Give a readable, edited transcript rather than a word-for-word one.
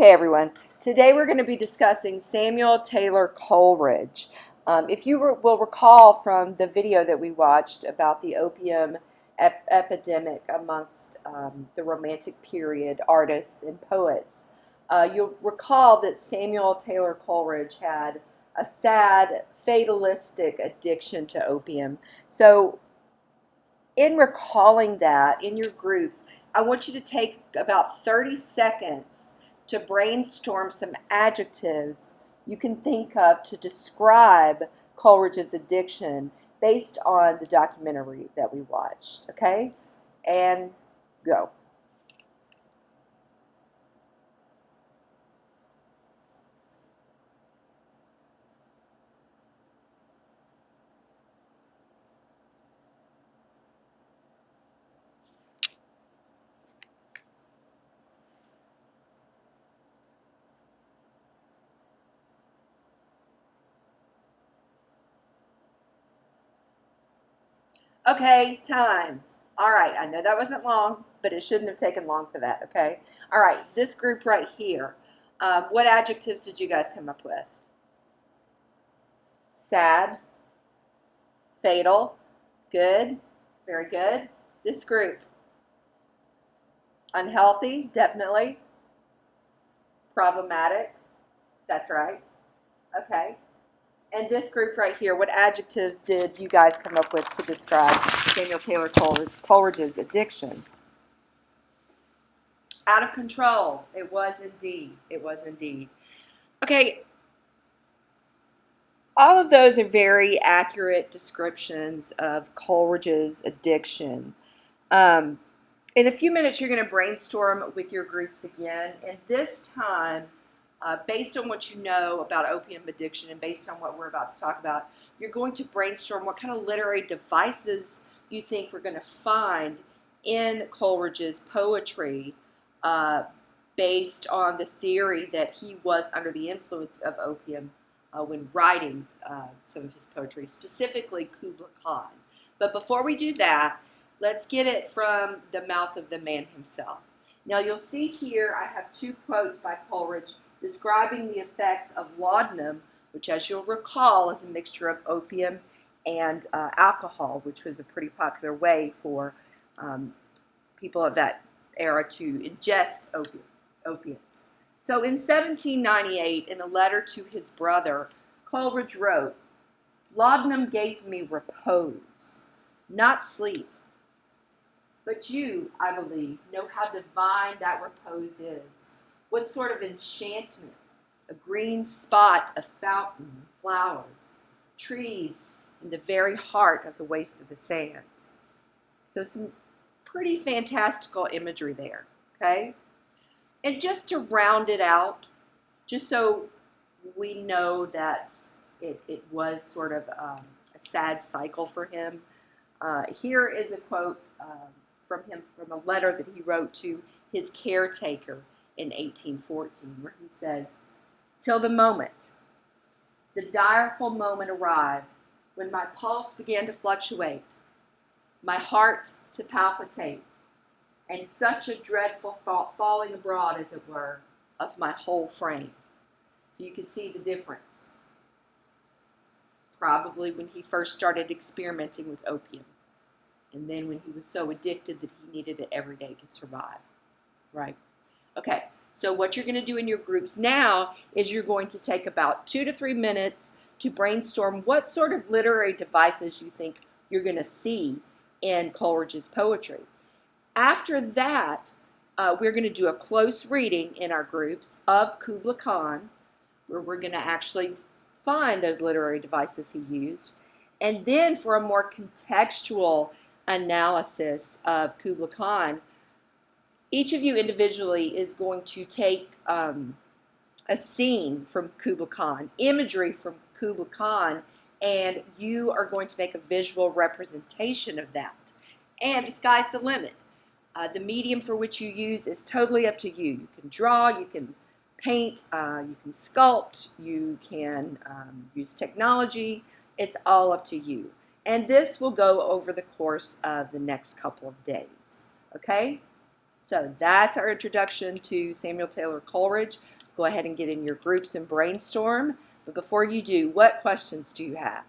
Okay, everyone. Today we're going to be discussing Samuel Taylor Coleridge. If you will recall from the video that we watched about the opium epidemic amongst the Romantic period artists and poets, you'll recall that Samuel Taylor Coleridge had a sad, fatalistic addiction to opium. So in recalling that in your groups, I want you to take about 30 seconds to brainstorm some adjectives you can think of to describe Coleridge's addiction based on the documentary that we watched. Okay? And go. Okay, time. All right, I know that wasn't long, but it shouldn't have taken long for that, okay? All right, this group right here, what adjectives did you guys come up with? Sad, fatal, good, very good. This group, unhealthy, definitely. Problematic, that's right. Okay. And this group right here, what adjectives did you guys come up with to describe Samuel Taylor Coleridge's addiction? Out of control. It was indeed. It was indeed. Okay, all of those are very accurate descriptions of Coleridge's addiction. In a few minutes, you're going to brainstorm with your groups again, and this time, based on what you know about opium addiction and based on what we're about to talk about, you're going to brainstorm what kind of literary devices you think we're going to find in Coleridge's poetry based on the theory that he was under the influence of opium when writing some of his poetry, specifically Kubla Khan. But before we do that, let's get it from the mouth of the man himself. Now you'll see here I have two quotes by Coleridge describing the effects of laudanum, which as you'll recall is a mixture of opium and alcohol, which was a pretty popular way for people of that era to ingest opiates. So in 1798, in a letter to his brother, Coleridge wrote, "Laudanum gave me repose, not sleep. But you, I believe, know how divine that repose is. What sort of enchantment, a green spot, a fountain, flowers, trees in the very heart of the waste of the sands." So some pretty fantastical imagery there, okay? And just to round it out, just so we know that it was sort of a sad cycle for him, here is a quote from him from a letter that he wrote to his caretaker in 1814, where he says, "Till the moment, the direful moment arrived when my pulse began to fluctuate, my heart to palpitate, and such a dreadful falling abroad, as it were, of my whole frame." So you can see the difference. Probably when he first started experimenting with opium, and then when he was so addicted that he needed it every day to survive, right? Okay, so what you're going to do in your groups now is you're going to take about 2 to 3 minutes to brainstorm what sort of literary devices you think you're going to see in Coleridge's poetry. After that, we're going to do a close reading in our groups of Kubla Khan, where we're going to actually find those literary devices he used. And then for a more contextual analysis of Kubla Khan, each of you individually is going to take a scene from Kubla Khan, imagery from Kubla Khan, and you are going to make a visual representation of that. And the sky's the limit. The medium for which you use is totally up to you. You can draw, you can paint, you can sculpt, you can use technology. It's all up to you. And this will go over the course of the next couple of days. Okay? So that's our introduction to Samuel Taylor Coleridge. Go ahead and get in your groups and brainstorm. But before you do, what questions do you have?